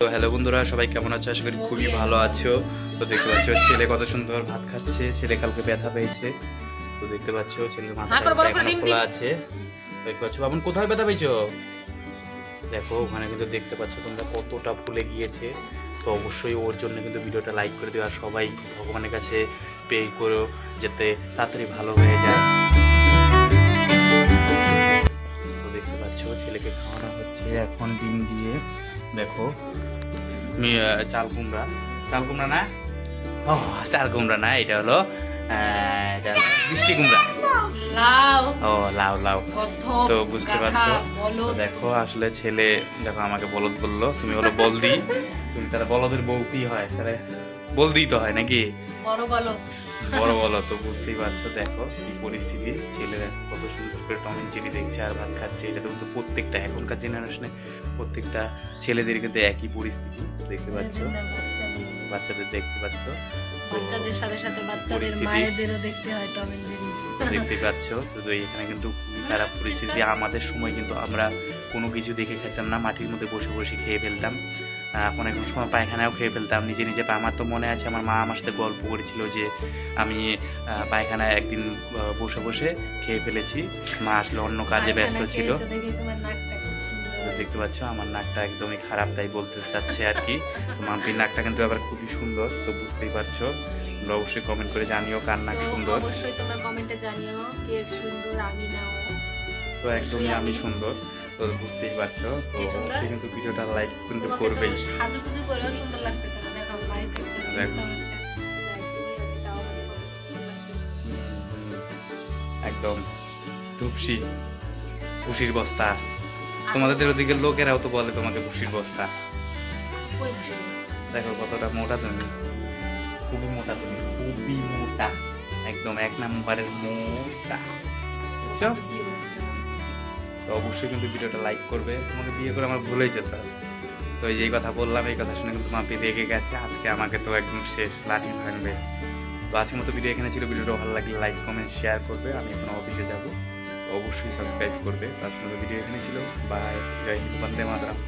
তো হ্যালো বন্ধুরা, সবাই কেমন আছো? আশা করি খুবই ভালো আছো। তো দেখতে পাচ্ছ ছেলে কত সুন্দর ভাত খাচ্ছে। ছেলে কালকে ব্যথা পেয়েছে, তো দেখতে পাচ্ছ ছেলের মাথাটা খোলা আছে। দেখতে পাচ্ছ বাবুন কোথায় ব্যথা পেয়েছো? দেখো ওখানে কিন্তু দেখতে পাচ্ছ তোমরা কতটা ফুলে গিয়েছে। তো অবশ্যই ওর জন্য কিন্তু ভিডিওটা লাইক করে দিও, আর সবাই ভগবানের কাছে প্রে করো যাতে তাড়াতাড়ি ভালো হয়ে যায়। তো দেখতে পাচ্ছ ছেলেকে খাওয়ানো হচ্ছে এখন ডিম দিয়ে। দেখো চাল কুমড়া না, ও চাল কুমড়া না, এটা হলো এটা মিষ্টি কুমড়া, ও লাউ লাউ। তো বুঝতে পারছো, দেখো আসলে ছেলে দেখো আমাকে বলদ বললো, তুমি হলো বলদি, তুমি তাহলে বলদের বউ কি হয়? তাহলে বলদি তো হয় নাকি, বড় বলো। তো বুঝতেই পারছো দেখো কি পরিস্থিতি। ছেলেরা কত সুন্দর করে টম এন্ড জেরি দেখছে আর ভাত খাচ্ছে। এটা তো প্রত্যেকটা এখনকার জেনারেশনে প্রত্যেকটা ছেলেদের কিন্তু একই পরিস্থিতি, দেখতে পাচ্ছ বাচ্চাদের, দেখতে পাচ্ছ বাচ্চাদের সাথে সাথে বাচ্চাদের মায়েদেরও দেখতে হয় টম এন্ড জেরি, দেখতে পাচ্ছ। তো এখানে কিন্তু খুবই খারাপ পরিস্থিতি। আমাদের সময় কিন্তু আমরা কোনো কিছু দেখে খেতাম না, মাটির মধ্যে বসে বসে খেয়ে ফেলতাম। অনেক সময় পায়খানাও খেয়ে ফেলতাম নিজে নিজে। আমার তো মনে আছে আমার মা আমার সাথে গল্প করেছিল যে আমি পায়খানায় একদিন বসে বসে খেয়ে ফেলেছি, মা আসলে অন্য কাজে ব্যস্ত ছিল। দেখতে পাচ্ছ আমার নাকটা একদমই খারাপ, তাই বলতে চাচ্ছে আর কি। মাম্পির নাকটা কিন্তু আবার খুবই সুন্দর, তো বুঝতেই পারছো। তোমরা অবশ্যই কমেন্ট করে জানিও কার নাক সুন্দর। অবশ্যই তোমরা কমেন্টে জানিও কে সুন্দর, আমি না ও। তো একদমই আমি সুন্দর, তো বুঝতেই পারছো। তো অবশ্যই কিন্তু ভিডিওটা লাইক কিন্তু করবেই। সাজুগুজু করেও সুন্দর লাগতেছে না, দেখো বাড়িতে একদম টুপসি খুশির বস্তা। তোমাদের ওদিকে লোকেরাও তো বলে তোমাকে খুশির বস্তা। দেখো কতটা মোটা তুমি, খুবই মোটা তুমি, খুবই মোটা, একদম এক নাম্বারের মোটা, বুঝছো? তো অবশ্যই কিন্তু ভিডিওটা লাইক করবে। তোমাকে বিয়ে করে আমার ভুলেই যেত। তো এই কথা বললাম, এই কথা শুনে কিন্তু মাপি রেগে গেছে আজকে, আমাকে তো একদম শেষ লাঠি ভাঙবে। তো আজকের মতো ভিডিও এখানে ছিল। ভিডিওটা ভালো লাগলে লাইক কমেন্ট শেয়ার করবে। আমি এখন অফিসে যাবো, অবশ্যই সাবস্ক্রাইব করবে। আজকের মতো ভিডিও এখানে ছিল। বাই, জয় হিন্দ, বন্দে মাতরম।